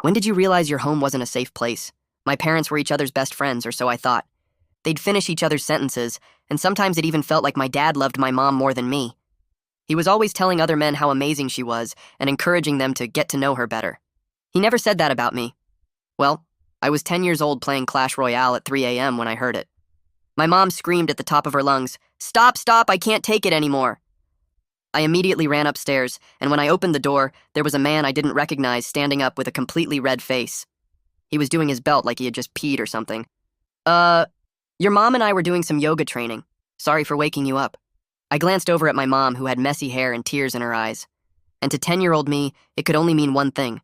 When did you realize your home wasn't a safe place? My parents were each other's best friends, or so I thought. They'd finish each other's sentences, and sometimes it even felt like my dad loved my mom more than me. He was always telling other men how amazing she was and encouraging them to get to know her better. He never said that about me. Well, I was 10 years old playing Clash Royale at 3 a.m. when I heard it. My mom screamed at the top of her lungs, "Stop, stop, I can't take it anymore." I immediately ran upstairs, and when I opened the door, there was a man I didn't recognize standing up with a completely red face. He was doing his belt like he had just peed or something. Your mom and I were doing some yoga training. Sorry for waking you up." I glanced over at my mom, who had messy hair and tears in her eyes. And to 10-year-old me, it could only mean one thing.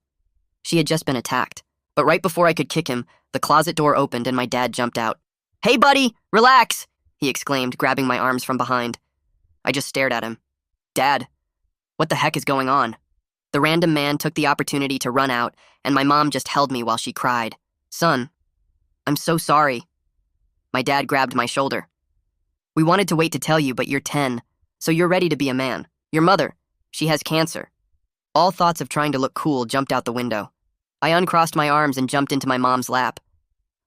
She had just been attacked. But right before I could kick him, the closet door opened and my dad jumped out. "Hey, buddy, relax," he exclaimed, grabbing my arms from behind. I just stared at him. "Dad, what the heck is going on?" The random man took the opportunity to run out, and my mom just held me while she cried. "Son, I'm so sorry." My dad grabbed my shoulder. "We wanted to wait to tell you, but you're 10, so you're ready to be a man. Your mother, she has cancer." All thoughts of trying to look cool jumped out the window. I uncrossed my arms and jumped into my mom's lap.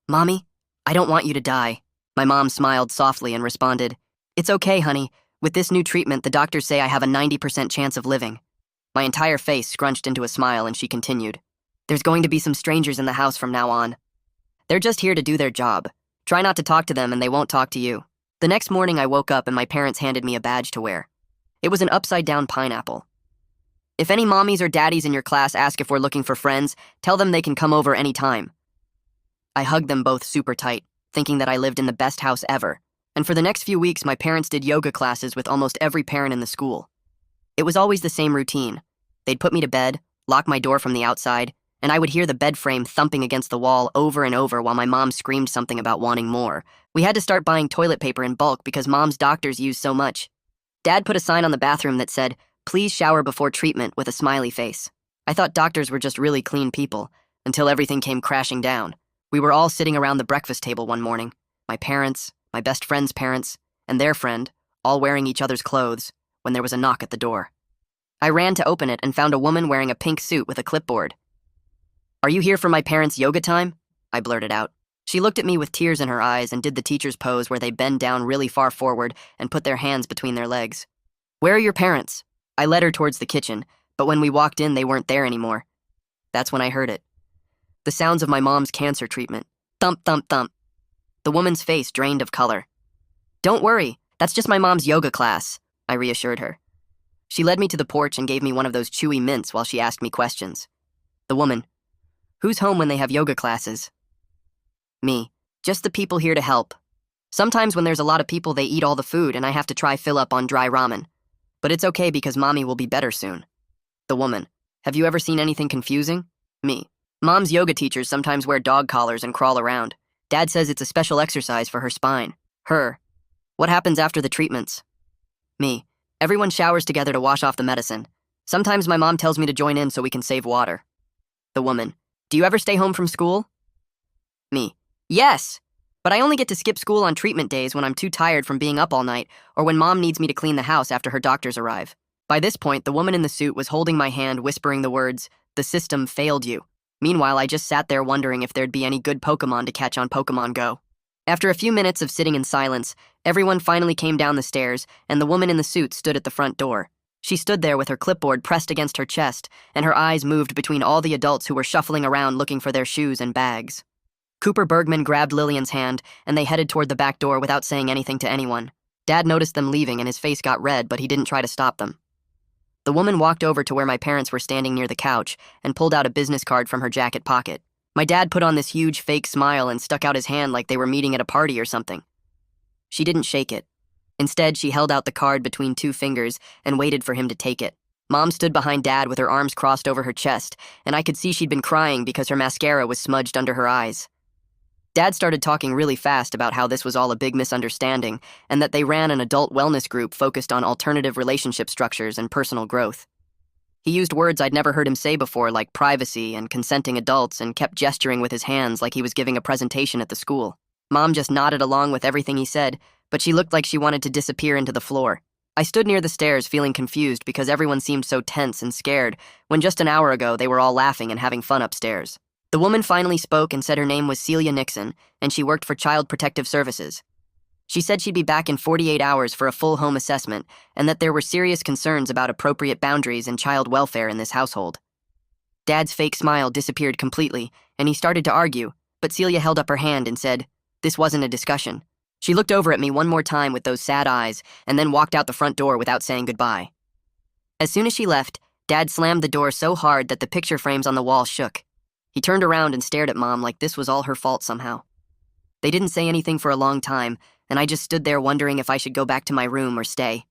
"Mommy, I don't want you to die." My mom smiled softly and responded, "It's okay, honey. With this new treatment, the doctors say I have a 90% chance of living." My entire face scrunched into a smile, and she continued, "There's going to be some strangers in the house from now on. They're just here to do their job. Try not to talk to them and they won't talk to you." The next morning I woke up and my parents handed me a badge to wear. It was an upside-down pineapple. "If any mommies or daddies in your class ask if we're looking for friends, tell them they can come over any time." I hugged them both super tight, thinking that I lived in the best house ever. And for the next few weeks, my parents did yoga classes with almost every parent in the school. It was always the same routine. They'd put me to bed, lock my door from the outside, and I would hear the bed frame thumping against the wall over and over while my mom screamed something about wanting more. We had to start buying toilet paper in bulk because Mom's doctors used so much. Dad put a sign on the bathroom that said, "Please shower before treatment," with a smiley face. I thought doctors were just really clean people, until everything came crashing down. We were all sitting around the breakfast table one morning. My parents, my best friend's parents, and their friend, all wearing each other's clothes, when there was a knock at the door. I ran to open it and found a woman wearing a pink suit with a clipboard. "Are you here for my parents' yoga time?" I blurted out. She looked at me with tears in her eyes and did the teacher's pose where they bend down really far forward and put their hands between their legs. "Where are your parents?" I led her towards the kitchen, but when we walked in, they weren't there anymore. That's when I heard it. The sounds of my mom's cancer treatment. Thump, thump, thump. The woman's face drained of color. "Don't worry, that's just my mom's yoga class," I reassured her. She led me to the porch and gave me one of those chewy mints while she asked me questions. The woman, "Who's home when they have yoga classes?" Me, "Just the people here to help. Sometimes when there's a lot of people, they eat all the food and I have to try fill up on dry ramen. But it's okay because Mommy will be better soon." The woman, "Have you ever seen anything confusing?" Me, "Mom's yoga teachers sometimes wear dog collars and crawl around. Dad says it's a special exercise for her spine." Her, "What happens after the treatments?" Me, "Everyone showers together to wash off the medicine. Sometimes my mom tells me to join in so we can save water." The woman, "Do you ever stay home from school?" Me, "Yes, but I only get to skip school on treatment days when I'm too tired from being up all night or when Mom needs me to clean the house after her doctors arrive." By this point, the woman in the suit was holding my hand, whispering the words, "The system failed you." Meanwhile, I just sat there wondering if there'd be any good Pokemon to catch on Pokemon Go. After a few minutes of sitting in silence, everyone finally came down the stairs, and the woman in the suit stood at the front door. She stood there with her clipboard pressed against her chest, and her eyes moved between all the adults who were shuffling around looking for their shoes and bags. Cooper Bergman grabbed Lillian's hand, and they headed toward the back door without saying anything to anyone. Dad noticed them leaving, and his face got red, but he didn't try to stop them. The woman walked over to where my parents were standing near the couch and pulled out a business card from her jacket pocket. My dad put on this huge fake smile and stuck out his hand like they were meeting at a party or something. She didn't shake it. Instead, she held out the card between two fingers and waited for him to take it. Mom stood behind Dad with her arms crossed over her chest, and I could see she'd been crying because her mascara was smudged under her eyes. Dad started talking really fast about how this was all a big misunderstanding and that they ran an adult wellness group focused on alternative relationship structures and personal growth. He used words I'd never heard him say before, like privacy and consenting adults, and kept gesturing with his hands like he was giving a presentation at the school. Mom just nodded along with everything he said, but she looked like she wanted to disappear into the floor. I stood near the stairs feeling confused because everyone seemed so tense and scared when just an hour ago they were all laughing and having fun upstairs. The woman finally spoke and said her name was Celia Nixon and she worked for Child Protective Services. She said she'd be back in 48 hours for a full home assessment and that there were serious concerns about appropriate boundaries and child welfare in this household. Dad's fake smile disappeared completely and he started to argue, but Celia held up her hand and said, "This wasn't a discussion." She looked over at me one more time with those sad eyes and then walked out the front door without saying goodbye. As soon as she left, Dad slammed the door so hard that the picture frames on the wall shook. He turned around and stared at Mom like this was all her fault somehow. They didn't say anything for a long time, and I just stood there wondering if I should go back to my room or stay.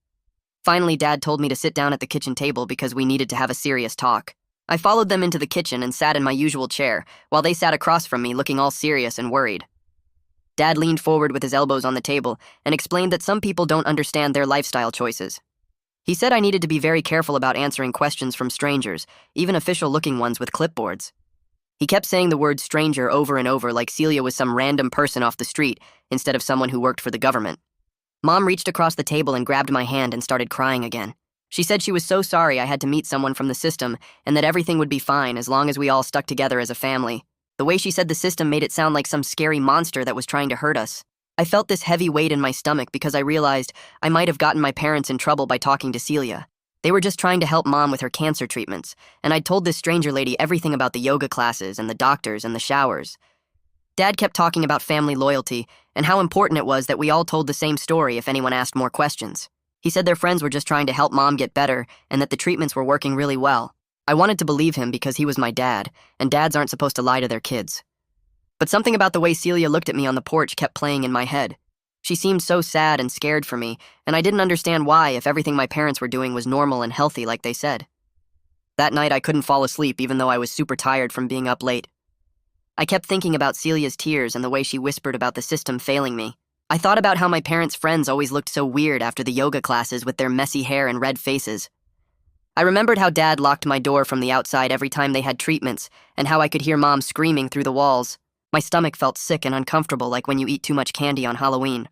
Finally, Dad told me to sit down at the kitchen table because we needed to have a serious talk. I followed them into the kitchen and sat in my usual chair, while they sat across from me looking all serious and worried. Dad leaned forward with his elbows on the table and explained that some people don't understand their lifestyle choices. He said I needed to be very careful about answering questions from strangers, even official-looking ones with clipboards. He kept saying the word stranger over and over like Celia was some random person off the street instead of someone who worked for the government. Mom reached across the table and grabbed my hand and started crying again. She said she was so sorry I had to meet someone from the system and that everything would be fine as long as we all stuck together as a family. The way she said the system made it sound like some scary monster that was trying to hurt us. I felt this heavy weight in my stomach because I realized I might have gotten my parents in trouble by talking to Celia. They were just trying to help Mom with her cancer treatments, and I'd told this stranger lady everything about the yoga classes and the doctors and the showers. Dad kept talking about family loyalty and how important it was that we all told the same story if anyone asked more questions. He said their friends were just trying to help Mom get better and that the treatments were working really well. I wanted to believe him because he was my dad, and dads aren't supposed to lie to their kids. But something about the way Celia looked at me on the porch kept playing in my head. She seemed so sad and scared for me, and I didn't understand why if everything my parents were doing was normal and healthy like they said. That night I couldn't fall asleep even though I was super tired from being up late. I kept thinking about Celia's tears and the way she whispered about the system failing me. I thought about how my parents' friends always looked so weird after the yoga classes with their messy hair and red faces. I remembered how Dad locked my door from the outside every time they had treatments, and how I could hear Mom screaming through the walls. My stomach felt sick and uncomfortable like when you eat too much candy on Halloween.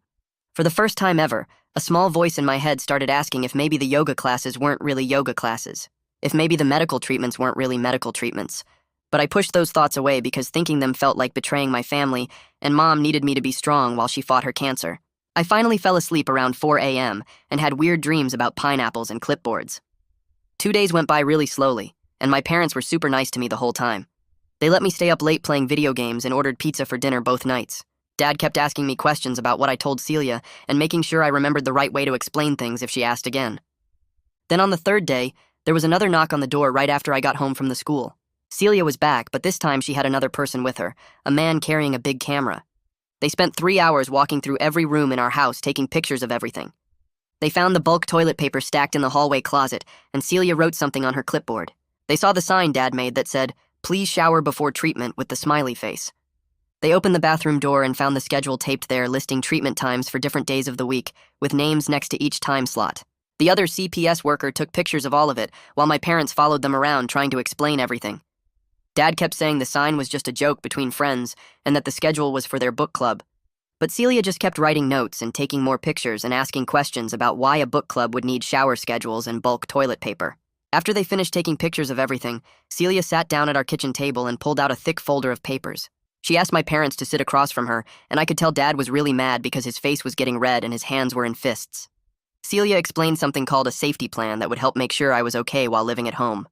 For the first time ever, a small voice in my head started asking if maybe the yoga classes weren't really yoga classes, if maybe the medical treatments weren't really medical treatments. But I pushed those thoughts away because thinking them felt like betraying my family, and Mom needed me to be strong while she fought her cancer. I finally fell asleep around 4 a.m. and had weird dreams about pineapples and clipboards. 2 days went by really slowly, and my parents were super nice to me the whole time. They let me stay up late playing video games and ordered pizza for dinner both nights. Dad kept asking me questions about what I told Celia and making sure I remembered the right way to explain things if she asked again. Then on the third day, there was another knock on the door right after I got home from the school. Celia was back, but this time she had another person with her, a man carrying a big camera. They spent 3 hours walking through every room in our house taking pictures of everything. They found the bulk toilet paper stacked in the hallway closet, and Celia wrote something on her clipboard. They saw the sign Dad made that said, "Please shower before treatment," with the smiley face. They opened the bathroom door and found the schedule taped there listing treatment times for different days of the week, with names next to each time slot. The other CPS worker took pictures of all of it, while my parents followed them around trying to explain everything. Dad kept saying the sign was just a joke between friends and that the schedule was for their book club. But Celia just kept writing notes and taking more pictures and asking questions about why a book club would need shower schedules and bulk toilet paper. After they finished taking pictures of everything, Celia sat down at our kitchen table and pulled out a thick folder of papers. She asked my parents to sit across from her, and I could tell Dad was really mad because his face was getting red and his hands were in fists. Celia explained something called a safety plan that would help make sure I was okay while living at home.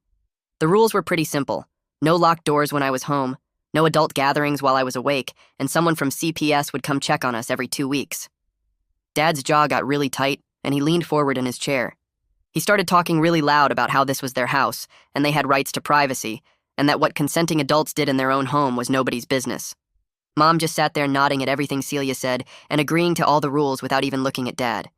The rules were pretty simple. No locked doors when I was home, no adult gatherings while I was awake, and someone from CPS would come check on us every 2 weeks. Dad's jaw got really tight, and he leaned forward in his chair. He started talking really loud about how this was their house, and they had rights to privacy, and that what consenting adults did in their own home was nobody's business. Mom just sat there nodding at everything Celia said and agreeing to all the rules without even looking at Dad.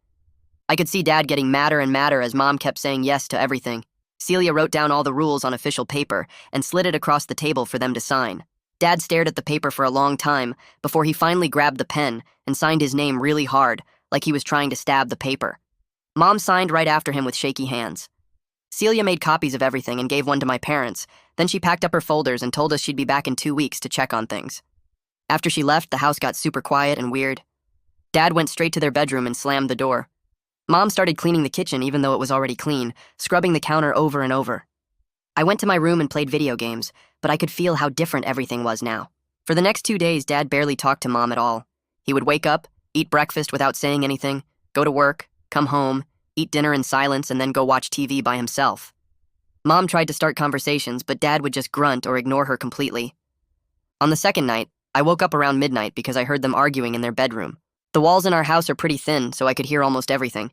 I could see Dad getting madder and madder as Mom kept saying yes to everything. Celia wrote down all the rules on official paper and slid it across the table for them to sign. Dad stared at the paper for a long time before he finally grabbed the pen and signed his name really hard, like he was trying to stab the paper. Mom signed right after him with shaky hands. Celia made copies of everything and gave one to my parents. Then she packed up her folders and told us she'd be back in 2 weeks to check on things. After she left, the house got super quiet and weird. Dad went straight to their bedroom and slammed the door. Mom started cleaning the kitchen even though it was already clean, scrubbing the counter over and over. I went to my room and played video games, but I could feel how different everything was now. For the next 2 days, Dad barely talked to Mom at all. He would wake up, eat breakfast without saying anything, go to work, come home, eat dinner in silence, and then go watch TV by himself. Mom tried to start conversations, but Dad would just grunt or ignore her completely. On the second night, I woke up around midnight because I heard them arguing in their bedroom. The walls in our house are pretty thin, so I could hear almost everything.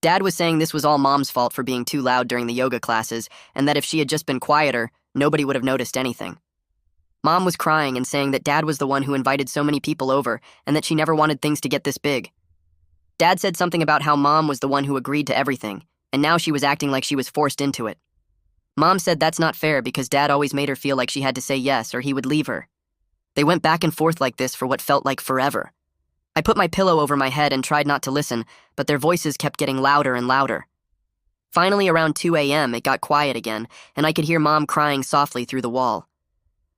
Dad was saying this was all Mom's fault for being too loud during the yoga classes, and that if she had just been quieter, nobody would have noticed anything. Mom was crying and saying that Dad was the one who invited so many people over and that she never wanted things to get this big. Dad said something about how Mom was the one who agreed to everything, and now she was acting like she was forced into it. Mom said that's not fair because Dad always made her feel like she had to say yes or he would leave her. They went back and forth like this for what felt like forever. I put my pillow over my head and tried not to listen, but their voices kept getting louder and louder. Finally, around 2 a.m., it got quiet again, and I could hear Mom crying softly through the wall.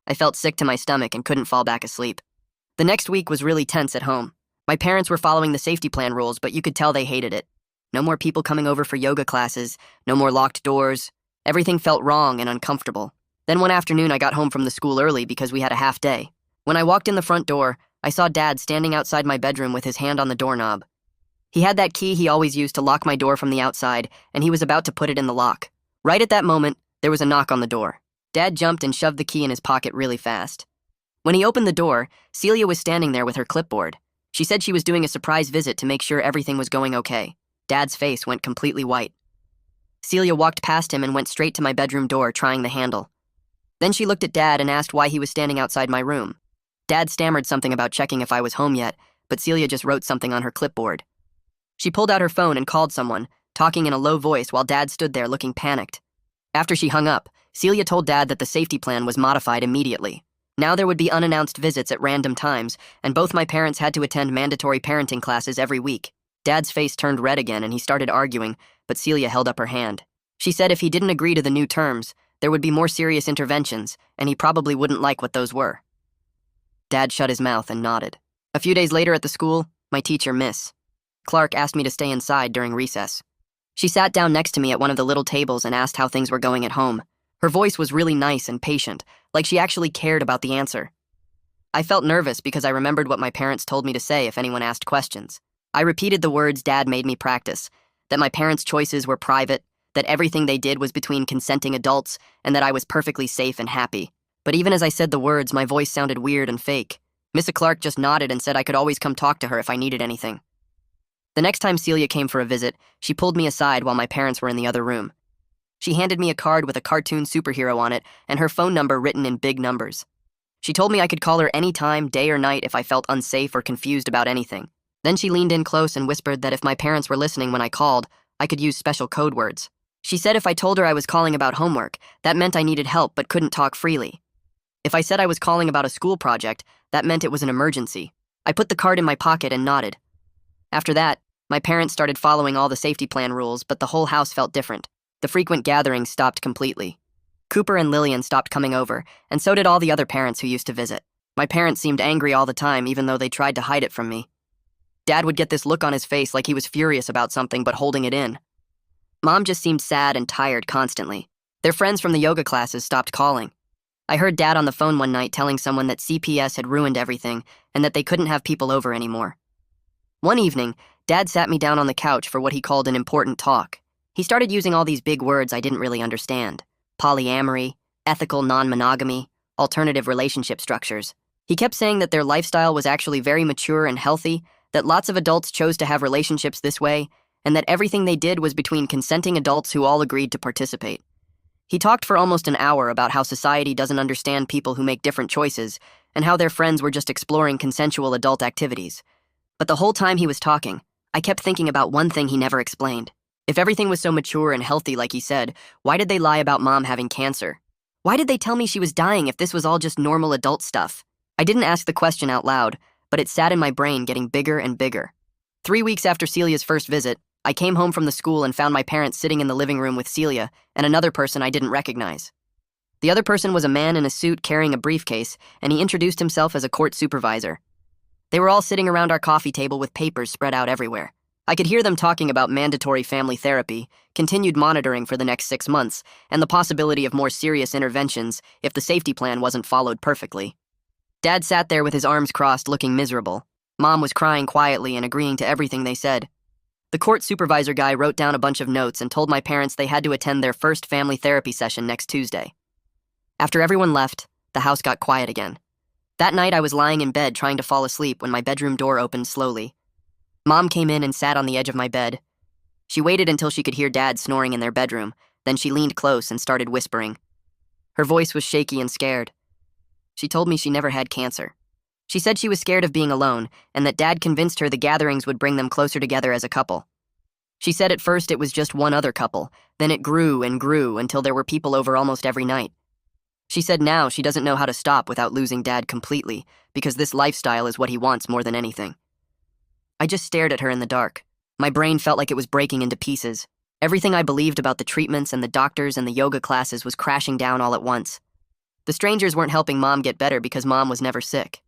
I felt sick to my stomach and couldn't fall back asleep. The next week was really tense at home. My parents were following the safety plan rules, but you could tell they hated it. No more people coming over for yoga classes, no more locked doors. Everything felt wrong and uncomfortable. Then one afternoon, I got home from the school early because we had a half day. When I walked in the front door, I saw Dad standing outside my bedroom with his hand on the doorknob. He had that key he always used to lock my door from the outside, and he was about to put it in the lock. Right at that moment, there was a knock on the door. Dad jumped and shoved the key in his pocket really fast. When he opened the door, Celia was standing there with her clipboard. She said she was doing a surprise visit to make sure everything was going okay. Dad's face went completely white. Celia walked past him and went straight to my bedroom door, trying the handle. Then she looked at Dad and asked why he was standing outside my room. Dad stammered something about checking if I was home yet, but Celia just wrote something on her clipboard. She pulled out her phone and called someone, talking in a low voice while Dad stood there looking panicked. After she hung up, Celia told Dad that the safety plan was modified immediately. Now there would be unannounced visits at random times, and both my parents had to attend mandatory parenting classes every week. Dad's face turned red again and he started arguing, but Celia held up her hand. She said if he didn't agree to the new terms, there would be more serious interventions, and he probably wouldn't like what those were. Dad shut his mouth and nodded. A few days later at the school, my teacher, Miss Clark, asked me to stay inside during recess. She sat down next to me at one of the little tables and asked how things were going at home. Her voice was really nice and patient, like she actually cared about the answer. I felt nervous because I remembered what my parents told me to say if anyone asked questions. I repeated the words Dad made me practice, that my parents' choices were private, that everything they did was between consenting adults, and that I was perfectly safe and happy. But even as I said the words, my voice sounded weird and fake. Miss Clark just nodded and said I could always come talk to her if I needed anything. The next time Celia came for a visit, she pulled me aside while my parents were in the other room. She handed me a card with a cartoon superhero on it and her phone number written in big numbers. She told me I could call her any time, day or night, if I felt unsafe or confused about anything. Then she leaned in close and whispered that if my parents were listening when I called, I could use special code words. She said if I told her I was calling about homework, that meant I needed help but couldn't talk freely. If I said I was calling about a school project, that meant it was an emergency. I put the card in my pocket and nodded. After that, my parents started following all the safety plan rules, but the whole house felt different. The frequent gatherings stopped completely. Cooper and Lillian stopped coming over, and so did all the other parents who used to visit. My parents seemed angry all the time, even though they tried to hide it from me. Dad would get this look on his face like he was furious about something but holding it in. Mom just seemed sad and tired constantly. Their friends from the yoga classes stopped calling. I heard Dad on the phone one night telling someone that CPS had ruined everything and that they couldn't have people over anymore. One evening, Dad sat me down on the couch for what he called an important talk. He started using all these big words I didn't really understand. Polyamory, ethical non-monogamy, alternative relationship structures. He kept saying that their lifestyle was actually very mature and healthy, that lots of adults chose to have relationships this way, and that everything they did was between consenting adults who all agreed to participate. He talked for almost an hour about how society doesn't understand people who make different choices, and how their friends were just exploring consensual adult activities. But the whole time he was talking, I kept thinking about one thing he never explained. If everything was so mature and healthy like he said, why did they lie about Mom having cancer? Why did they tell me she was dying if this was all just normal adult stuff? I didn't ask the question out loud, but it sat in my brain getting bigger and bigger. 3 weeks after Celia's first visit, I came home from the school and found my parents sitting in the living room with Celia and another person I didn't recognize. The other person was a man in a suit carrying a briefcase, and he introduced himself as a court supervisor. They were all sitting around our coffee table with papers spread out everywhere. I could hear them talking about mandatory family therapy, continued monitoring for the next 6 months, and the possibility of more serious interventions if the safety plan wasn't followed perfectly. Dad sat there with his arms crossed, looking miserable. Mom was crying quietly and agreeing to everything they said. The court supervisor guy wrote down a bunch of notes and told my parents they had to attend their first family therapy session next Tuesday. After everyone left, the house got quiet again. That night I was lying in bed trying to fall asleep when my bedroom door opened slowly. Mom came in and sat on the edge of my bed. She waited until she could hear Dad snoring in their bedroom, then she leaned close and started whispering. Her voice was shaky and scared. She told me she never had cancer. She said she was scared of being alone and that Dad convinced her the gatherings would bring them closer together as a couple. She said at first it was just one other couple, then it grew and grew until there were people over almost every night. She said now she doesn't know how to stop without losing Dad completely, because this lifestyle is what he wants more than anything. I just stared at her in the dark. My brain felt like it was breaking into pieces. Everything I believed about the treatments and the doctors and the yoga classes was crashing down all at once. The strangers weren't helping Mom get better because Mom was never sick.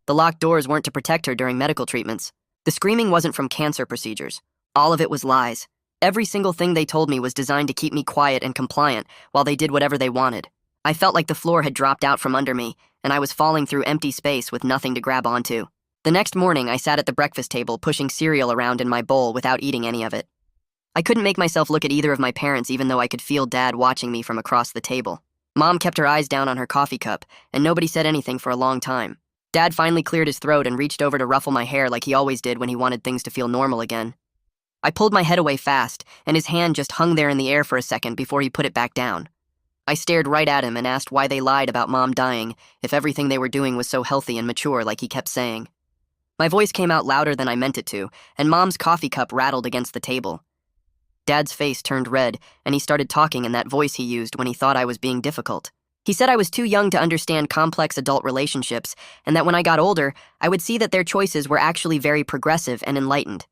The locked doors weren't to protect her during medical treatments. The screaming wasn't from cancer procedures. All of it was lies. Every single thing they told me was designed to keep me quiet and compliant while they did whatever they wanted. I felt like the floor had dropped out from under me, and I was falling through empty space with nothing to grab onto. The next morning, I sat at the breakfast table pushing cereal around in my bowl without eating any of it. I couldn't make myself look at either of my parents even though I could feel Dad watching me from across the table. Mom kept her eyes down on her coffee cup, and nobody said anything for a long time. Dad finally cleared his throat and reached over to ruffle my hair like he always did when he wanted things to feel normal again. I pulled my head away fast, and his hand just hung there in the air for a second before he put it back down. I stared right at him and asked why they lied about Mom dying if everything they were doing was so healthy and mature like he kept saying. My voice came out louder than I meant it to, and Mom's coffee cup rattled against the table. Dad's face turned red, and he started talking in that voice he used when he thought I was being difficult. He said I was too young to understand complex adult relationships, and that when I got older, I would see that their choices were actually very progressive and enlightened.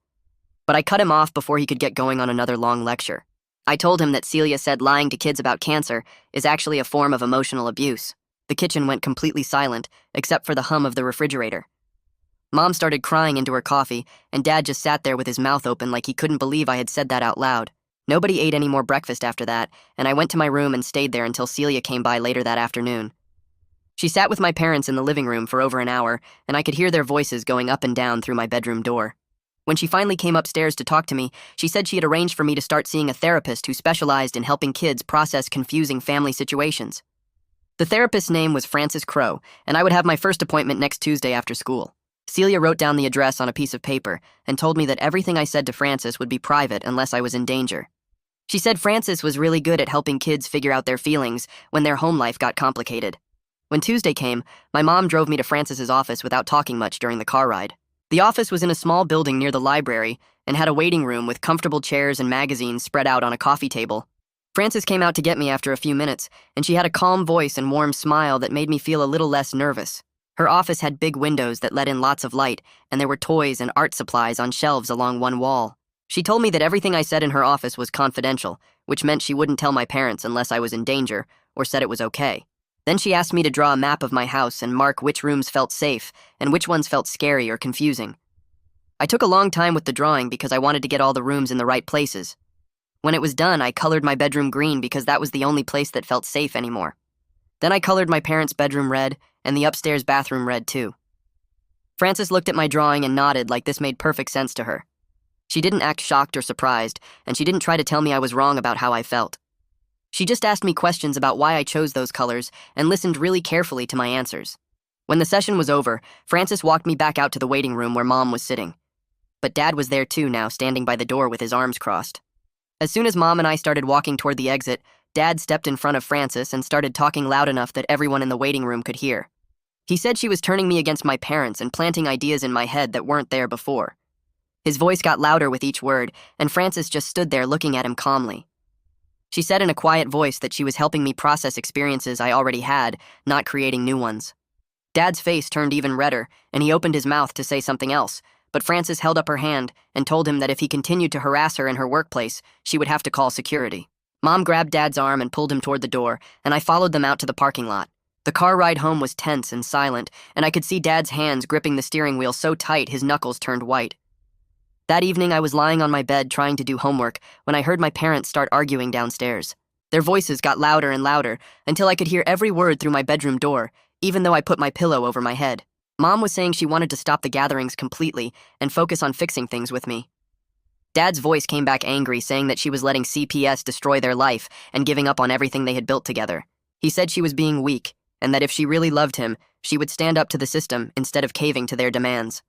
But I cut him off before he could get going on another long lecture. I told him that Celia said lying to kids about cancer is actually a form of emotional abuse. The kitchen went completely silent, except for the hum of the refrigerator. Mom started crying into her coffee, and Dad just sat there with his mouth open like he couldn't believe I had said that out loud. Nobody ate any more breakfast after that, and I went to my room and stayed there until Celia came by later that afternoon. She sat with my parents in the living room for over an hour, and I could hear their voices going up and down through my bedroom door. When she finally came upstairs to talk to me, she said she had arranged for me to start seeing a therapist who specialized in helping kids process confusing family situations. The therapist's name was Frances Crow, and I would have my first appointment next Tuesday after school. Celia wrote down the address on a piece of paper and told me that everything I said to Frances would be private unless I was in danger. She said Frances was really good at helping kids figure out their feelings when their home life got complicated. When Tuesday came, my mom drove me to Frances's office without talking much during the car ride. The office was in a small building near the library and had a waiting room with comfortable chairs and magazines spread out on a coffee table. Frances came out to get me after a few minutes, and she had a calm voice and warm smile that made me feel a little less nervous. Her office had big windows that let in lots of light, and there were toys and art supplies on shelves along one wall. She told me that everything I said in her office was confidential, which meant she wouldn't tell my parents unless I was in danger or said it was okay. Then she asked me to draw a map of my house and mark which rooms felt safe and which ones felt scary or confusing. I took a long time with the drawing because I wanted to get all the rooms in the right places. When it was done, I colored my bedroom green because that was the only place that felt safe anymore. Then I colored my parents' bedroom red and the upstairs bathroom red too. Frances looked at my drawing and nodded like this made perfect sense to her. She didn't act shocked or surprised, and she didn't try to tell me I was wrong about how I felt. She just asked me questions about why I chose those colors and listened really carefully to my answers. When the session was over, Frances walked me back out to the waiting room where Mom was sitting. But Dad was there too now, standing by the door with his arms crossed. As soon as Mom and I started walking toward the exit, Dad stepped in front of Frances and started talking loud enough that everyone in the waiting room could hear. He said she was turning me against my parents and planting ideas in my head that weren't there before. His voice got louder with each word, and Frances just stood there looking at him calmly. She said in a quiet voice that she was helping me process experiences I already had, not creating new ones. Dad's face turned even redder, and he opened his mouth to say something else, but Frances held up her hand and told him that if he continued to harass her in her workplace, she would have to call security. Mom grabbed Dad's arm and pulled him toward the door, and I followed them out to the parking lot. The car ride home was tense and silent, and I could see Dad's hands gripping the steering wheel so tight his knuckles turned white. That evening, I was lying on my bed trying to do homework when I heard my parents start arguing downstairs. Their voices got louder and louder until I could hear every word through my bedroom door, even though I put my pillow over my head. Mom was saying she wanted to stop the gatherings completely and focus on fixing things with me. Dad's voice came back angry, saying that she was letting CPS destroy their life and giving up on everything they had built together. He said she was being weak, and that if she really loved him, she would stand up to the system instead of caving to their demands.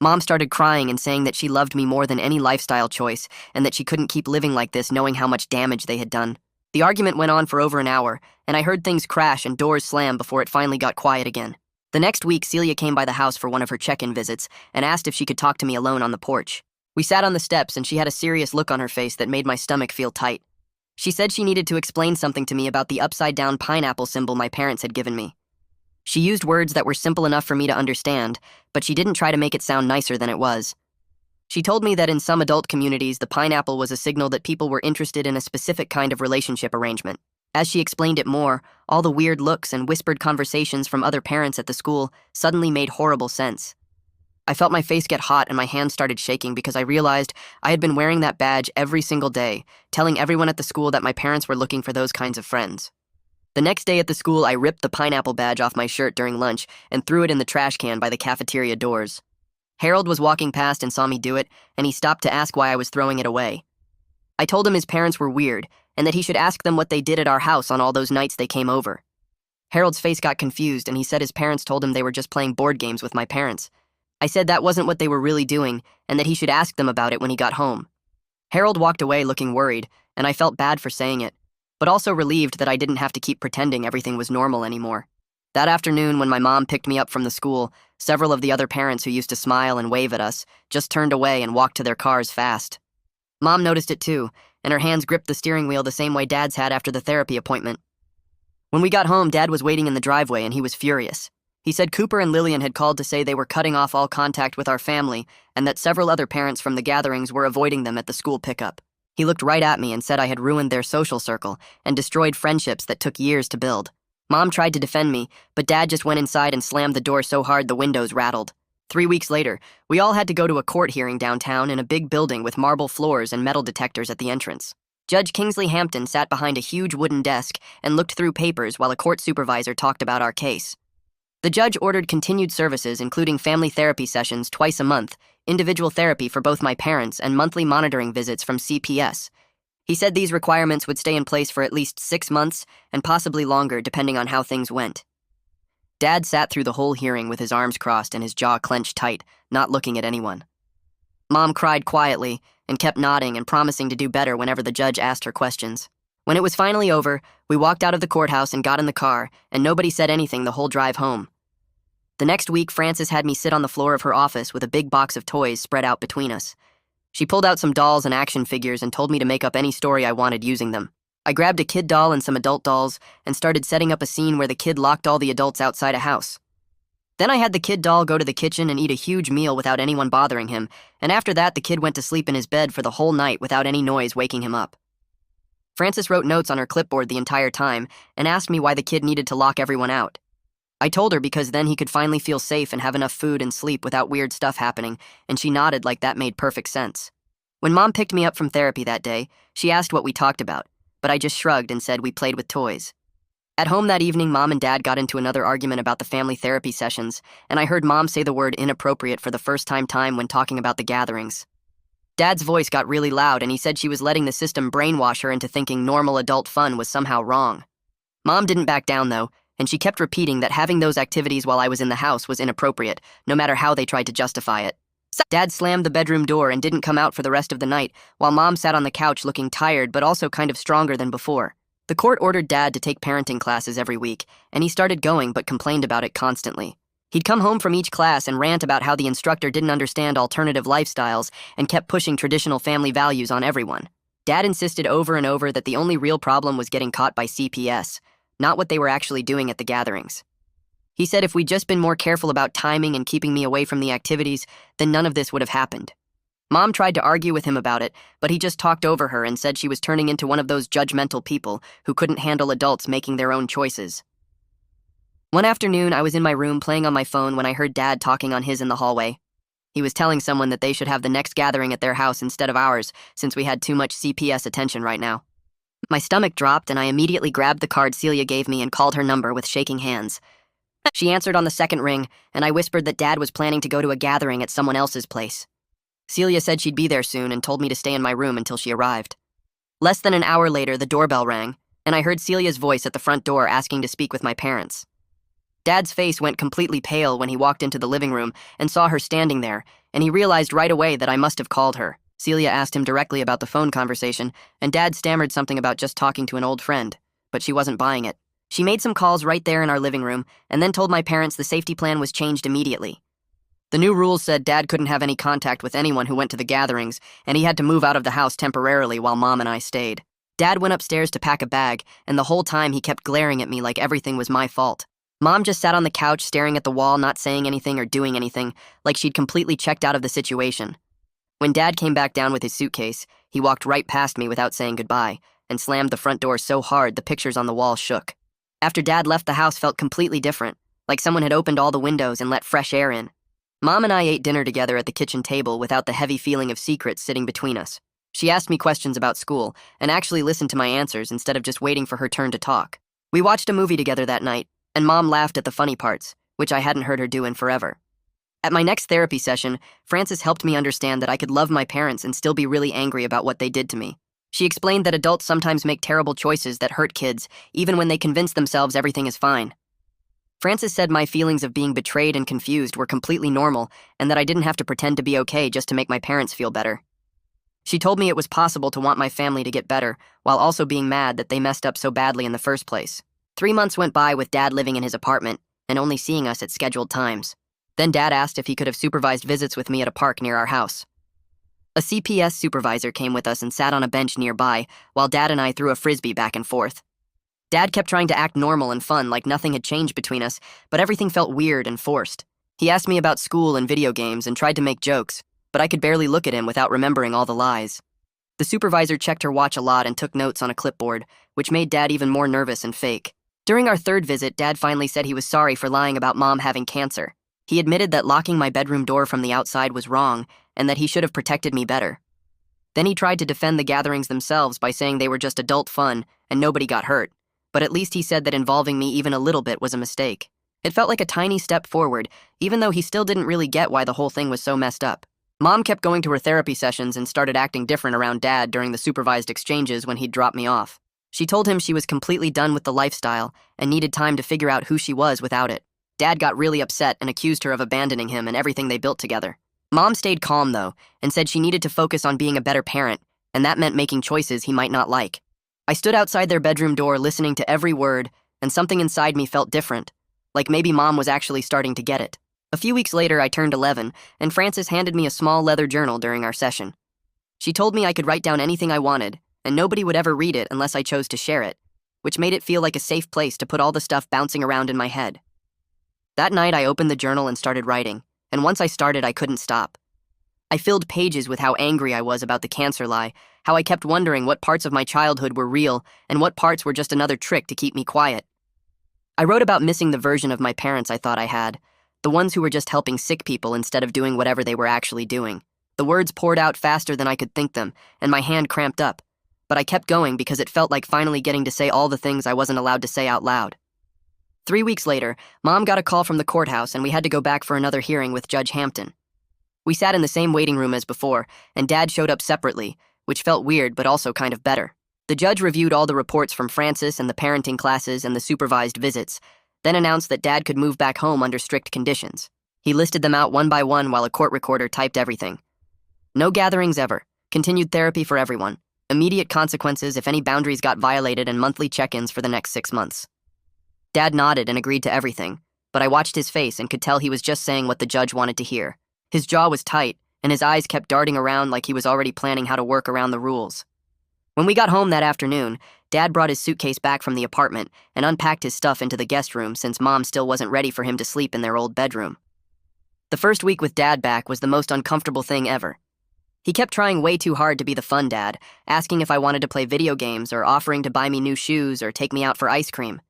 Mom started crying and saying that she loved me more than any lifestyle choice and that she couldn't keep living like this knowing how much damage they had done. The argument went on for over an hour, and I heard things crash and doors slam before it finally got quiet again. The next week, Celia came by the house for one of her check-in visits and asked if she could talk to me alone on the porch. We sat on the steps and she had a serious look on her face that made my stomach feel tight. She said she needed to explain something to me about the upside-down pineapple symbol my parents had given me. She used words that were simple enough for me to understand, but she didn't try to make it sound nicer than it was. She told me that in some adult communities, the pineapple was a signal that people were interested in a specific kind of relationship arrangement. As she explained it more, all the weird looks and whispered conversations from other parents at the school suddenly made horrible sense. I felt my face get hot and my hands started shaking because I realized I had been wearing that badge every single day, telling everyone at the school that my parents were looking for those kinds of friends. The next day at the school, I ripped the pineapple badge off my shirt during lunch and threw it in the trash can by the cafeteria doors. Harold was walking past and saw me do it, and he stopped to ask why I was throwing it away. I told him his parents were weird and that he should ask them what they did at our house on all those nights they came over. Harold's face got confused and he said his parents told him they were just playing board games with my parents. I said that wasn't what they were really doing and that he should ask them about it when he got home. Harold walked away looking worried, and I felt bad for saying it, but also relieved that I didn't have to keep pretending everything was normal anymore. That afternoon, when my mom picked me up from the school, several of the other parents who used to smile and wave at us just turned away and walked to their cars fast. Mom noticed it too, and her hands gripped the steering wheel the same way Dad's had after the therapy appointment. When we got home, Dad was waiting in the driveway and he was furious. He said Cooper and Lillian had called to say they were cutting off all contact with our family and that several other parents from the gatherings were avoiding them at the school pickup. He looked right at me and said I had ruined their social circle and destroyed friendships that took years to build. Mom tried to defend me, but Dad just went inside and slammed the door so hard the windows rattled. 3 weeks later, we all had to go to a court hearing downtown in a big building with marble floors and metal detectors at the entrance. Judge Kingsley Hampton sat behind a huge wooden desk and looked through papers while a court supervisor talked about our case. The judge ordered continued services, including family therapy sessions twice a month, individual therapy for both my parents, and monthly monitoring visits from CPS. He said these requirements would stay in place for at least 6 months and possibly longer depending on how things went. Dad sat through the whole hearing with his arms crossed and his jaw clenched tight, not looking at anyone. Mom cried quietly and kept nodding and promising to do better whenever the judge asked her questions. When it was finally over, we walked out of the courthouse and got in the car, and nobody said anything the whole drive home. The next week, Frances had me sit on the floor of her office with a big box of toys spread out between us. She pulled out some dolls and action figures and told me to make up any story I wanted using them. I grabbed a kid doll and some adult dolls and started setting up a scene where the kid locked all the adults outside a house. Then I had the kid doll go to the kitchen and eat a huge meal without anyone bothering him, and after that the kid went to sleep in his bed for the whole night without any noise waking him up. Frances wrote notes on her clipboard the entire time and asked me why the kid needed to lock everyone out. I told her because then he could finally feel safe and have enough food and sleep without weird stuff happening, and she nodded like that made perfect sense. When Mom picked me up from therapy that day, she asked what we talked about, but I just shrugged and said we played with toys. At home that evening, Mom and Dad got into another argument about the family therapy sessions, and I heard Mom say the word inappropriate for the first time when talking about the gatherings. Dad's voice got really loud and he said she was letting the system brainwash her into thinking normal adult fun was somehow wrong. Mom didn't back down though, and she kept repeating that having those activities while I was in the house was inappropriate, no matter how they tried to justify it. Dad slammed the bedroom door and didn't come out for the rest of the night, while Mom sat on the couch looking tired but also kind of stronger than before. The court ordered Dad to take parenting classes every week, and he started going but complained about it constantly. He'd come home from each class and rant about how the instructor didn't understand alternative lifestyles and kept pushing traditional family values on everyone. Dad insisted over and over that the only real problem was getting caught by CPS, not what they were actually doing at the gatherings. He said if we'd just been more careful about timing and keeping me away from the activities, then none of this would have happened. Mom tried to argue with him about it, but he just talked over her and said she was turning into one of those judgmental people who couldn't handle adults making their own choices. One afternoon, I was in my room playing on my phone when I heard Dad talking on his in the hallway. He was telling someone that they should have the next gathering at their house instead of ours, since we had too much CPS attention right now. My stomach dropped, and I immediately grabbed the card Celia gave me and called her number with shaking hands. She answered on the second ring, and I whispered that Dad was planning to go to a gathering at someone else's place. Celia said she'd be there soon and told me to stay in my room until she arrived. Less than an hour later, the doorbell rang, and I heard Celia's voice at the front door asking to speak with my parents. Dad's face went completely pale when he walked into the living room and saw her standing there, and he realized right away that I must have called her. Celia asked him directly about the phone conversation, and Dad stammered something about just talking to an old friend, but she wasn't buying it. She made some calls right there in our living room, and then told my parents the safety plan was changed immediately. The new rules said Dad couldn't have any contact with anyone who went to the gatherings, and he had to move out of the house temporarily while Mom and I stayed. Dad went upstairs to pack a bag, and the whole time he kept glaring at me like everything was my fault. Mom just sat on the couch staring at the wall, not saying anything or doing anything, like she'd completely checked out of the situation. When Dad came back down with his suitcase, he walked right past me without saying goodbye, and slammed the front door so hard the pictures on the wall shook. After Dad left, the house felt completely different, like someone had opened all the windows and let fresh air in. Mom and I ate dinner together at the kitchen table without the heavy feeling of secrets sitting between us. She asked me questions about school, and actually listened to my answers instead of just waiting for her turn to talk. We watched a movie together that night, and Mom laughed at the funny parts, which I hadn't heard her do in forever. At my next therapy session, Frances helped me understand that I could love my parents and still be really angry about what they did to me. She explained that adults sometimes make terrible choices that hurt kids, even when they convince themselves everything is fine. Frances said my feelings of being betrayed and confused were completely normal, and that I didn't have to pretend to be okay just to make my parents feel better. She told me it was possible to want my family to get better, while also being mad that they messed up so badly in the first place. 3 months went by with Dad living in his apartment, and only seeing us at scheduled times. Then Dad asked if he could have supervised visits with me at a park near our house. A CPS supervisor came with us and sat on a bench nearby, while Dad and I threw a frisbee back and forth. Dad kept trying to act normal and fun like nothing had changed between us, but everything felt weird and forced. He asked me about school and video games and tried to make jokes, but I could barely look at him without remembering all the lies. The supervisor checked her watch a lot and took notes on a clipboard, which made Dad even more nervous and fake. During our third visit, Dad finally said he was sorry for lying about Mom having cancer. He admitted that locking my bedroom door from the outside was wrong, and that he should have protected me better. Then he tried to defend the gatherings themselves by saying they were just adult fun and nobody got hurt, but at least he said that involving me even a little bit was a mistake. It felt like a tiny step forward, even though he still didn't really get why the whole thing was so messed up. Mom kept going to her therapy sessions and started acting different around Dad during the supervised exchanges when he'd drop me off. She told him she was completely done with the lifestyle and needed time to figure out who she was without it. Dad got really upset and accused her of abandoning him and everything they built together. Mom stayed calm, though, and said she needed to focus on being a better parent, and that meant making choices he might not like. I stood outside their bedroom door listening to every word, and something inside me felt different, like maybe Mom was actually starting to get it. A few weeks later, I turned 11, and Frances handed me a small leather journal during our session. She told me I could write down anything I wanted, and nobody would ever read it unless I chose to share it, which made it feel like a safe place to put all the stuff bouncing around in my head. That night, I opened the journal and started writing, and once I started, I couldn't stop. I filled pages with how angry I was about the cancer lie, how I kept wondering what parts of my childhood were real and what parts were just another trick to keep me quiet. I wrote about missing the version of my parents I thought I had, the ones who were just helping sick people instead of doing whatever they were actually doing. The words poured out faster than I could think them, and my hand cramped up, but I kept going because it felt like finally getting to say all the things I wasn't allowed to say out loud. 3 weeks later, Mom got a call from the courthouse and we had to go back for another hearing with Judge Hampton. We sat in the same waiting room as before, and Dad showed up separately, which felt weird but also kind of better. The judge reviewed all the reports from Frances and the parenting classes and the supervised visits, then announced that Dad could move back home under strict conditions. He listed them out one by one while a court recorder typed everything. No gatherings ever, continued therapy for everyone, immediate consequences if any boundaries got violated, and monthly check-ins for the next 6 months. Dad nodded and agreed to everything, but I watched his face and could tell he was just saying what the judge wanted to hear. His jaw was tight, and his eyes kept darting around like he was already planning how to work around the rules. When we got home that afternoon, Dad brought his suitcase back from the apartment and unpacked his stuff into the guest room since Mom still wasn't ready for him to sleep in their old bedroom. The first week with Dad back was the most uncomfortable thing ever. He kept trying way too hard to be the fun dad, asking if I wanted to play video games or offering to buy me new shoes or take me out for ice cream.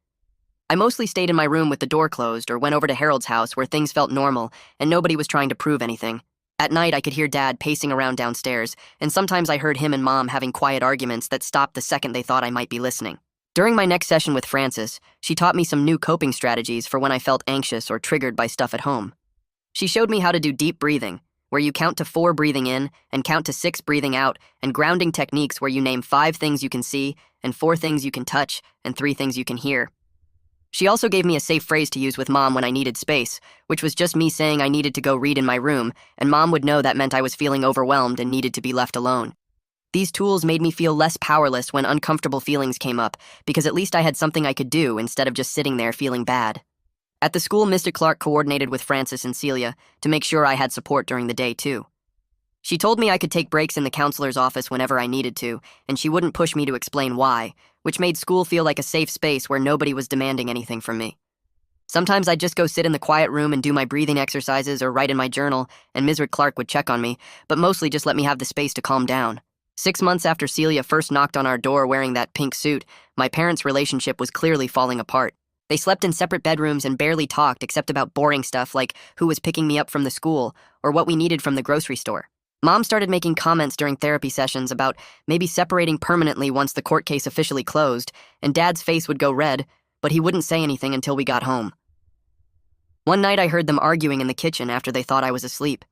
I mostly stayed in my room with the door closed or went over to Harold's house where things felt normal and nobody was trying to prove anything. At night, I could hear Dad pacing around downstairs, and sometimes I heard him and Mom having quiet arguments that stopped the second they thought I might be listening. During my next session with Frances, she taught me some new coping strategies for when I felt anxious or triggered by stuff at home. She showed me how to do deep breathing, where you count to 4 breathing in and count to 6 breathing out, and grounding techniques where you name 5 things you can see and 4 things you can touch and 3 things you can hear. She also gave me a safe phrase to use with Mom when I needed space, which was just me saying I needed to go read in my room, and Mom would know that meant I was feeling overwhelmed and needed to be left alone. These tools made me feel less powerless when uncomfortable feelings came up, because at least I had something I could do instead of just sitting there feeling bad. At the school, Mr. Clark coordinated with Frances and Celia to make sure I had support during the day, too. She told me I could take breaks in the counselor's office whenever I needed to, and she wouldn't push me to explain why, which made school feel like a safe space where nobody was demanding anything from me. Sometimes I'd just go sit in the quiet room and do my breathing exercises or write in my journal, and Ms. Clark would check on me, but mostly just let me have the space to calm down. 6 months after Celia first knocked on our door wearing that pink suit, my parents' relationship was clearly falling apart. They slept in separate bedrooms and barely talked except about boring stuff like who was picking me up from the school or what we needed from the grocery store. Mom started making comments during therapy sessions about maybe separating permanently once the court case officially closed, and Dad's face would go red, but he wouldn't say anything until we got home. One night I heard them arguing in the kitchen after they thought I was asleep.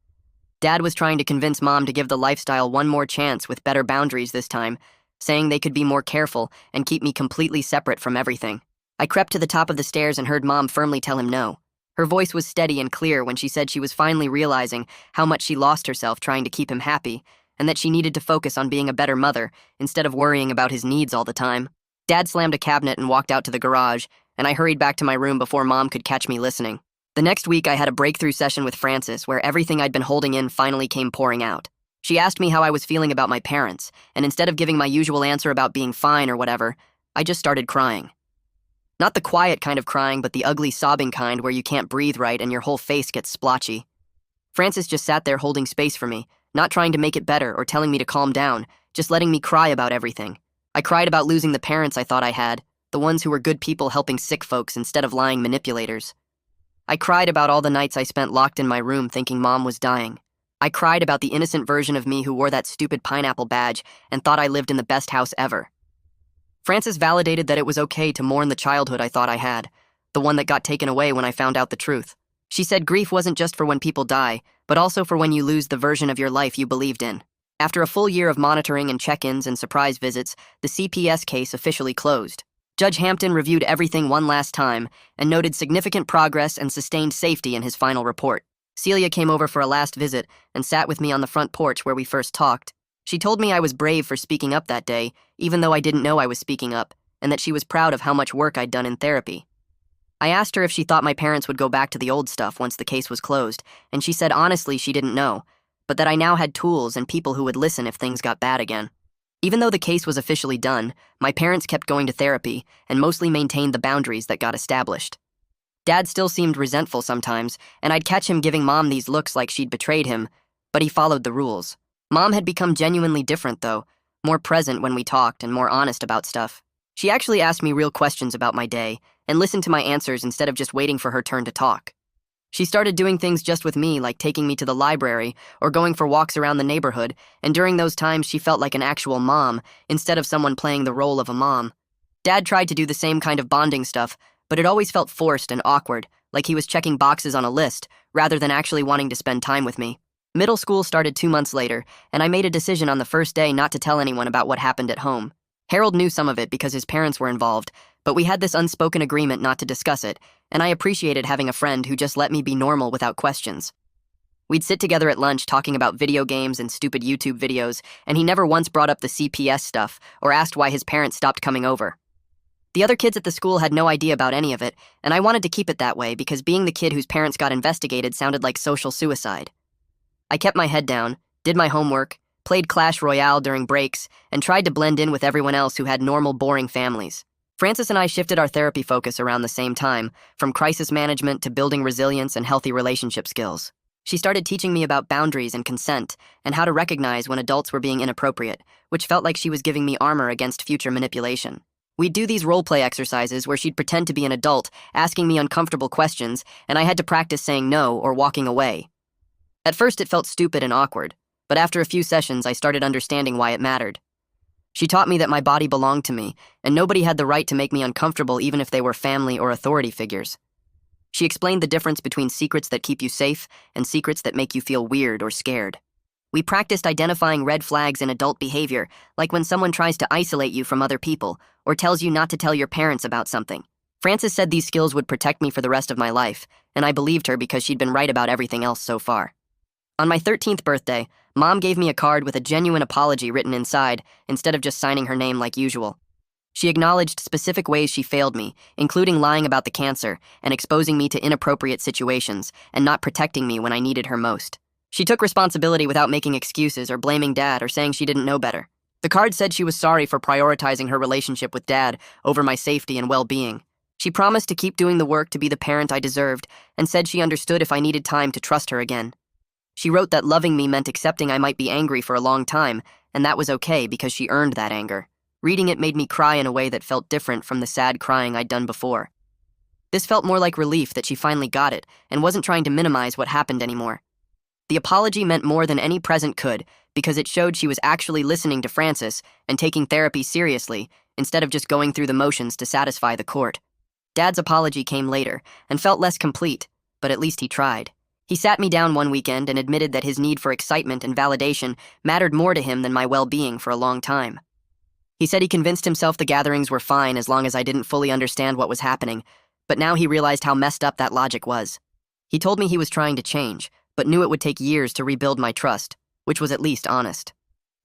Dad was trying to convince Mom to give the lifestyle one more chance with better boundaries this time, saying they could be more careful and keep me completely separate from everything. I crept to the top of the stairs and heard Mom firmly tell him no. Her voice was steady and clear when she said she was finally realizing how much she lost herself trying to keep him happy, and that she needed to focus on being a better mother instead of worrying about his needs all the time. Dad slammed a cabinet and walked out to the garage, and I hurried back to my room before Mom could catch me listening. The next week, I had a breakthrough session with Frances where everything I'd been holding in finally came pouring out. She asked me how I was feeling about my parents, and instead of giving my usual answer about being fine or whatever, I just started crying. Not the quiet kind of crying, but the ugly sobbing kind where you can't breathe right and your whole face gets splotchy. Frances just sat there holding space for me, not trying to make it better or telling me to calm down, just letting me cry about everything. I cried about losing the parents I thought I had, the ones who were good people helping sick folks instead of lying manipulators. I cried about all the nights I spent locked in my room thinking Mom was dying. I cried about the innocent version of me who wore that stupid pineapple badge and thought I lived in the best house ever. Frances validated that it was okay to mourn the childhood I thought I had, the one that got taken away when I found out the truth. She said grief wasn't just for when people die, but also for when you lose the version of your life you believed in. After a full year of monitoring and check-ins and surprise visits, the CPS case officially closed. Judge Hampton reviewed everything one last time and noted significant progress and sustained safety in his final report. Celia came over for a last visit and sat with me on the front porch where we first talked. She told me I was brave for speaking up that day, even though I didn't know I was speaking up, and that she was proud of how much work I'd done in therapy. I asked her if she thought my parents would go back to the old stuff once the case was closed, and she said honestly she didn't know, but that I now had tools and people who would listen if things got bad again. Even though the case was officially done, my parents kept going to therapy and mostly maintained the boundaries that got established. Dad still seemed resentful sometimes, and I'd catch him giving Mom these looks like she'd betrayed him, but he followed the rules. Mom had become genuinely different, though, more present when we talked and more honest about stuff. She actually asked me real questions about my day and listened to my answers instead of just waiting for her turn to talk. She started doing things just with me, like taking me to the library or going for walks around the neighborhood, and during those times she felt like an actual mom instead of someone playing the role of a mom. Dad tried to do the same kind of bonding stuff, but it always felt forced and awkward, like he was checking boxes on a list rather than actually wanting to spend time with me. Middle school started 2 months later, and I made a decision on the first day not to tell anyone about what happened at home. Harold knew some of it because his parents were involved, but we had this unspoken agreement not to discuss it, and I appreciated having a friend who just let me be normal without questions. We'd sit together at lunch talking about video games and stupid YouTube videos, and he never once brought up the CPS stuff or asked why his parents stopped coming over. The other kids at the school had no idea about any of it, and I wanted to keep it that way because being the kid whose parents got investigated sounded like social suicide. I kept my head down, did my homework, played Clash Royale during breaks, and tried to blend in with everyone else who had normal, boring families. Frances and I shifted our therapy focus around the same time, from crisis management to building resilience and healthy relationship skills. She started teaching me about boundaries and consent, and how to recognize when adults were being inappropriate, which felt like she was giving me armor against future manipulation. We'd do these role-play exercises where she'd pretend to be an adult, asking me uncomfortable questions, and I had to practice saying no or walking away. At first, it felt stupid and awkward, but after a few sessions, I started understanding why it mattered. She taught me that my body belonged to me, and nobody had the right to make me uncomfortable even if they were family or authority figures. She explained the difference between secrets that keep you safe and secrets that make you feel weird or scared. We practiced identifying red flags in adult behavior, like when someone tries to isolate you from other people or tells you not to tell your parents about something. Frances said these skills would protect me for the rest of my life, and I believed her because she'd been right about everything else so far. On my 13th birthday, Mom gave me a card with a genuine apology written inside, instead of just signing her name like usual. She acknowledged specific ways she failed me, including lying about the cancer and exposing me to inappropriate situations and not protecting me when I needed her most. She took responsibility without making excuses or blaming Dad or saying she didn't know better. The card said she was sorry for prioritizing her relationship with Dad over my safety and well-being. She promised to keep doing the work to be the parent I deserved and said she understood if I needed time to trust her again. She wrote that loving me meant accepting I might be angry for a long time, and that was okay because she earned that anger. Reading it made me cry in a way that felt different from the sad crying I'd done before. This felt more like relief that she finally got it and wasn't trying to minimize what happened anymore. The apology meant more than any present could because it showed she was actually listening to Frances and taking therapy seriously instead of just going through the motions to satisfy the court. Dad's apology came later and felt less complete, but at least he tried. He sat me down one weekend and admitted that his need for excitement and validation mattered more to him than my well-being for a long time. He said he convinced himself the gatherings were fine as long as I didn't fully understand what was happening, but now he realized how messed up that logic was. He told me he was trying to change, but knew it would take years to rebuild my trust, which was at least honest.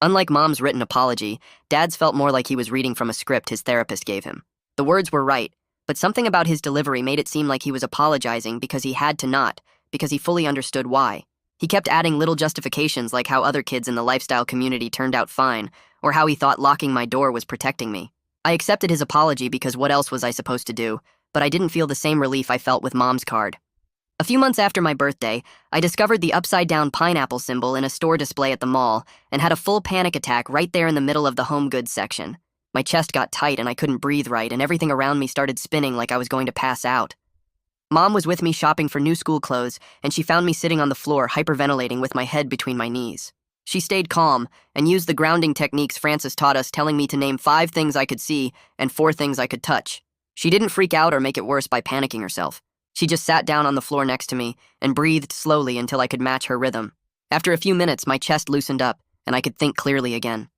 Unlike Mom's written apology, Dad's felt more like he was reading from a script his therapist gave him. The words were right, but something about his delivery made it seem like he was apologizing because he had to not, because he fully understood why. He kept adding little justifications like how other kids in the lifestyle community turned out fine, or how he thought locking my door was protecting me. I accepted his apology because what else was I supposed to do, but I didn't feel the same relief I felt with Mom's card. A few months after my birthday, I discovered the upside-down pineapple symbol in a store display at the mall and had a full panic attack right there in the middle of the home goods section. My chest got tight and I couldn't breathe right, and everything around me started spinning like I was going to pass out. Mom was with me shopping for new school clothes, and she found me sitting on the floor hyperventilating with my head between my knees. She stayed calm and used the grounding techniques Frances taught us, telling me to name 5 things I could see and 4 things I could touch. She didn't freak out or make it worse by panicking herself. She just sat down on the floor next to me and breathed slowly until I could match her rhythm. After a few minutes, my chest loosened up and I could think clearly again.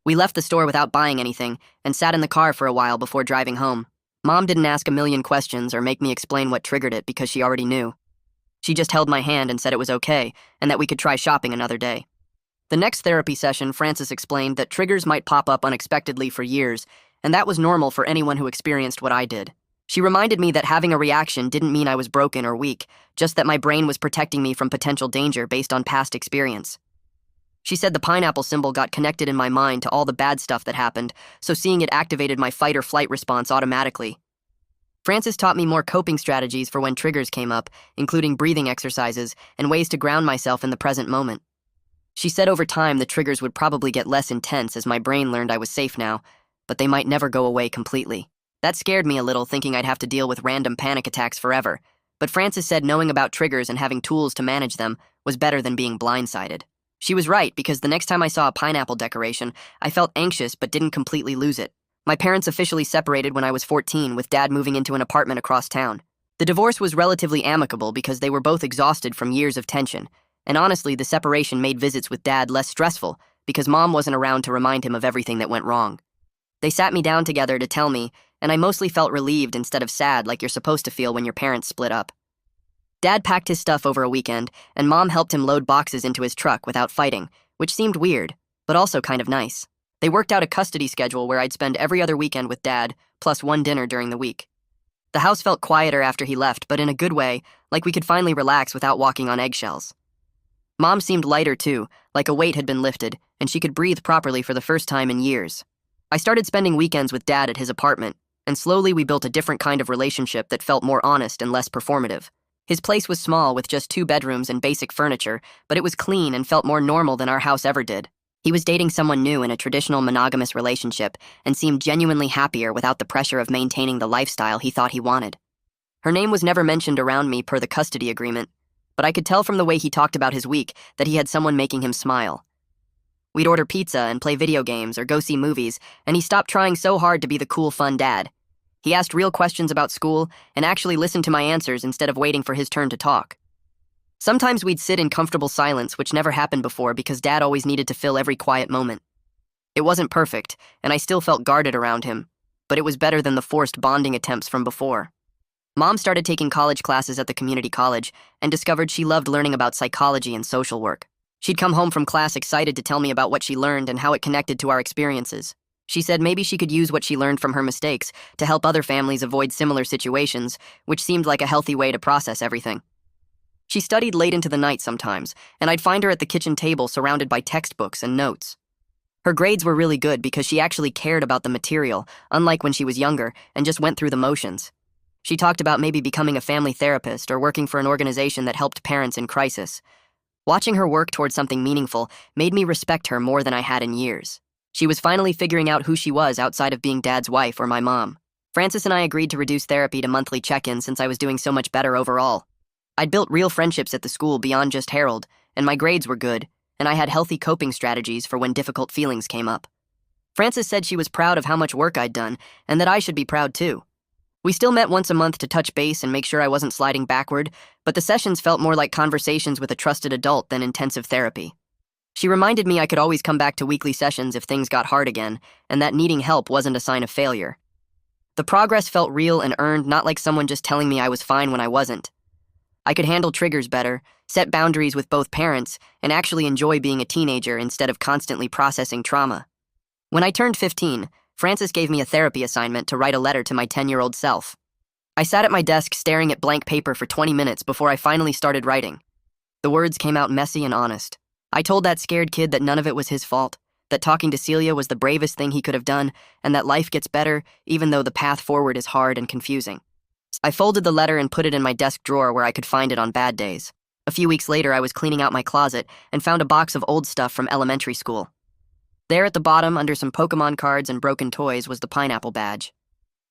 We left the store without buying anything and sat in the car for a while before driving home. Mom didn't ask a million questions or make me explain what triggered it because she already knew. She just held my hand and said it was okay and that we could try shopping another day. The next therapy session, Frances explained that triggers might pop up unexpectedly for years, and that was normal for anyone who experienced what I did. She reminded me that having a reaction didn't mean I was broken or weak, just that my brain was protecting me from potential danger based on past experience. She said the pineapple symbol got connected in my mind to all the bad stuff that happened, so seeing it activated my fight or flight response automatically. Frances taught me more coping strategies for when triggers came up, including breathing exercises and ways to ground myself in the present moment. She said over time the triggers would probably get less intense as my brain learned I was safe now, but they might never go away completely. That scared me a little, thinking I'd have to deal with random panic attacks forever, but Frances said knowing about triggers and having tools to manage them was better than being blindsided. She was right, because the next time I saw a pineapple decoration, I felt anxious but didn't completely lose it. My parents officially separated when I was 14, with Dad moving into an apartment across town. The divorce was relatively amicable because they were both exhausted from years of tension, and honestly, the separation made visits with Dad less stressful because Mom wasn't around to remind him of everything that went wrong. They sat me down together to tell me, and I mostly felt relieved instead of sad like you're supposed to feel when your parents split up. Dad packed his stuff over a weekend, and Mom helped him load boxes into his truck without fighting, which seemed weird, but also kind of nice. They worked out a custody schedule where I'd spend every other weekend with Dad, plus one dinner during the week. The house felt quieter after he left, but in a good way, like we could finally relax without walking on eggshells. Mom seemed lighter too, like a weight had been lifted, and she could breathe properly for the first time in years. I started spending weekends with Dad at his apartment, and slowly we built a different kind of relationship that felt more honest and less performative. His place was small with just 2 bedrooms and basic furniture, but it was clean and felt more normal than our house ever did. He was dating someone new in a traditional monogamous relationship and seemed genuinely happier without the pressure of maintaining the lifestyle he thought he wanted. Her name was never mentioned around me per the custody agreement, but I could tell from the way he talked about his week that he had someone making him smile. We'd order pizza and play video games or go see movies, and he stopped trying so hard to be the cool, fun dad. He asked real questions about school and actually listened to my answers instead of waiting for his turn to talk. Sometimes we'd sit in comfortable silence, which never happened before because Dad always needed to fill every quiet moment. It wasn't perfect, and I still felt guarded around him, but it was better than the forced bonding attempts from before. Mom started taking college classes at the community college and discovered she loved learning about psychology and social work. She'd come home from class excited to tell me about what she learned and how it connected to our experiences. She said maybe she could use what she learned from her mistakes to help other families avoid similar situations, which seemed like a healthy way to process everything. She studied late into the night sometimes, and I'd find her at the kitchen table surrounded by textbooks and notes. Her grades were really good because she actually cared about the material, unlike when she was younger, and just went through the motions. She talked about maybe becoming a family therapist or working for an organization that helped parents in crisis. Watching her work towards something meaningful made me respect her more than I had in years. She was finally figuring out who she was outside of being Dad's wife or my mom. Francis and I agreed to reduce therapy to monthly check-ins since I was doing so much better overall. I'd built real friendships at the school beyond just Harold, and my grades were good, and I had healthy coping strategies for when difficult feelings came up. Francis said she was proud of how much work I'd done, and that I should be proud too. We still met once a month to touch base and make sure I wasn't sliding backward, but the sessions felt more like conversations with a trusted adult than intensive therapy. She reminded me I could always come back to weekly sessions if things got hard again, and that needing help wasn't a sign of failure. The progress felt real and earned, not like someone just telling me I was fine when I wasn't. I could handle triggers better, set boundaries with both parents, and actually enjoy being a teenager instead of constantly processing trauma. When I turned 15, Francis gave me a therapy assignment to write a letter to my 10-year-old self. I sat at my desk staring at blank paper for 20 minutes before I finally started writing. The words came out messy and honest. I told that scared kid that none of it was his fault, that talking to Celia was the bravest thing he could have done, and that life gets better even though the path forward is hard and confusing. I folded the letter and put it in my desk drawer where I could find it on bad days. A few weeks later, I was cleaning out my closet and found a box of old stuff from elementary school. There at the bottom, under some Pokemon cards and broken toys, was the pineapple badge.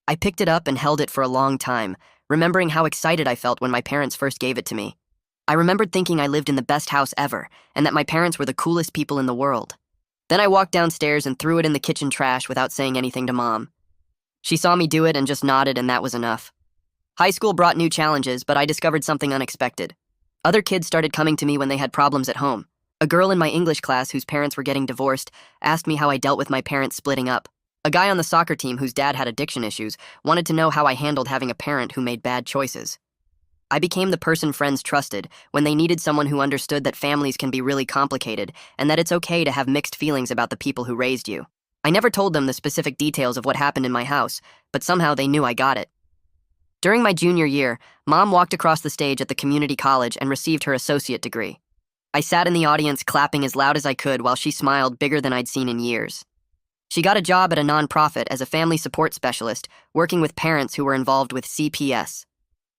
I picked it up and held it for a long time, remembering how excited I felt when my parents first gave it to me. I remembered thinking I lived in the best house ever, and that my parents were the coolest people in the world. Then I walked downstairs and threw it in the kitchen trash without saying anything to Mom. She saw me do it and just nodded, and that was enough. High school brought new challenges, but I discovered something unexpected. Other kids started coming to me when they had problems at home. A girl in my English class whose parents were getting divorced asked me how I dealt with my parents splitting up. A guy on the soccer team whose dad had addiction issues wanted to know how I handled having a parent who made bad choices. I became the person friends trusted when they needed someone who understood that families can be really complicated and that it's okay to have mixed feelings about the people who raised you. I never told them the specific details of what happened in my house, but somehow they knew I got it. During my junior year, Mom walked across the stage at the community college and received her associate degree. I sat in the audience clapping as loud as I could while she smiled bigger than I'd seen in years. She got a job at a nonprofit as a family support specialist, working with parents who were involved with CPS.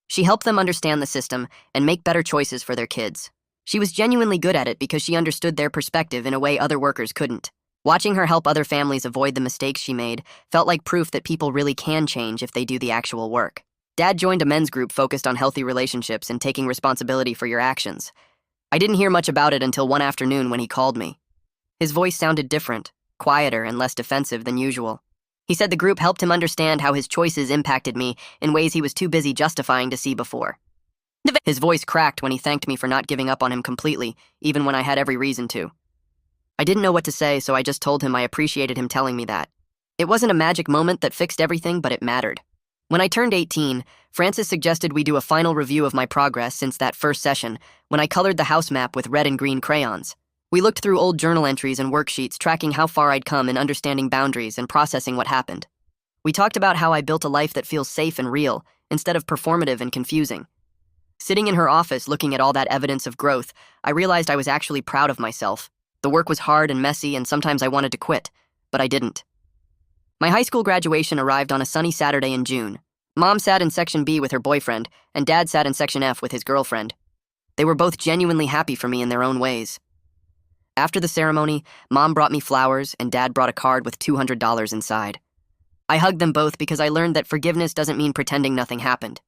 She helped them understand the system and make better choices for their kids. She was genuinely good at it because she understood their perspective in a way other workers couldn't. Watching her help other families avoid the mistakes she made felt like proof that people really can change if they do the actual work. Dad joined a men's group focused on healthy relationships and taking responsibility for your actions. I didn't hear much about it until one afternoon when he called me. His voice sounded different, quieter and less defensive than usual. He said the group helped him understand how his choices impacted me in ways he was too busy justifying to see before. His voice cracked when he thanked me for not giving up on him completely, even when I had every reason to. I didn't know what to say, so I just told him I appreciated him telling me that. It wasn't a magic moment that fixed everything, but it mattered. When I turned 18, Francis suggested we do a final review of my progress since that first session, when I colored the house map with red and green crayons. We looked through old journal entries and worksheets, tracking how far I'd come in understanding boundaries and processing what happened. We talked about how I built a life that feels safe and real, instead of performative and confusing. Sitting in her office looking at all that evidence of growth, I realized I was actually proud of myself. The work was hard and messy, and sometimes I wanted to quit, but I didn't. My high school graduation arrived on a sunny Saturday in June. Mom sat in Section B with her boyfriend, and Dad sat in Section F with his girlfriend. They were both genuinely happy for me in their own ways. After the ceremony, Mom brought me flowers, and Dad brought a card with $200 inside. I hugged them both because I learned that forgiveness doesn't mean pretending nothing happened.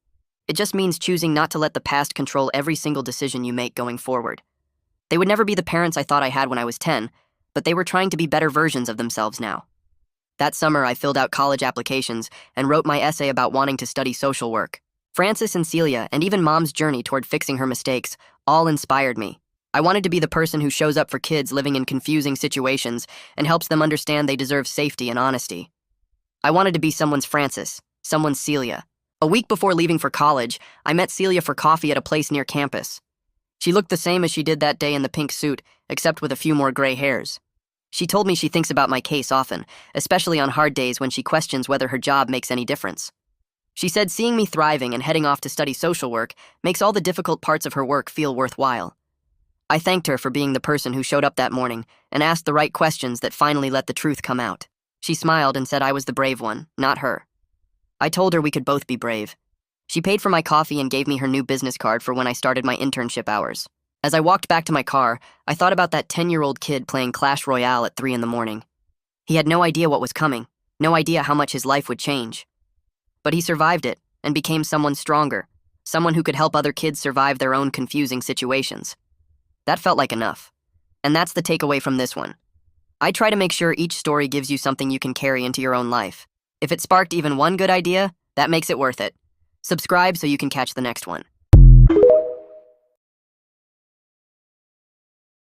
It just means choosing not to let the past control every single decision you make going forward. They would never be the parents I thought I had when I was 10, but they were trying to be better versions of themselves now. That summer, I filled out college applications and wrote my essay about wanting to study social work. Frances and Celia, and even Mom's journey toward fixing her mistakes, all inspired me. I wanted to be the person who shows up for kids living in confusing situations and helps them understand they deserve safety and honesty. I wanted to be someone's Frances, someone's Celia. A week before leaving for college, I met Celia for coffee at a place near campus. She looked the same as she did that day in the pink suit, except with a few more gray hairs. She told me she thinks about my case often, especially on hard days when she questions whether her job makes any difference. She said seeing me thriving and heading off to study social work makes all the difficult parts of her work feel worthwhile. I thanked her for being the person who showed up that morning and asked the right questions that finally let the truth come out. She smiled and said I was the brave one, not her. I told her we could both be brave. She paid for my coffee and gave me her new business card for when I started my internship hours. As I walked back to my car, I thought about that 10-year-old kid playing Clash Royale at 3 in the morning. He had no idea what was coming, no idea how much his life would change. But he survived it and became someone stronger, someone who could help other kids survive their own confusing situations. That felt like enough. And that's the takeaway from this one. I try to make sure each story gives you something you can carry into your own life. If it sparked even one good idea, that makes it worth it. Subscribe so you can catch the next one.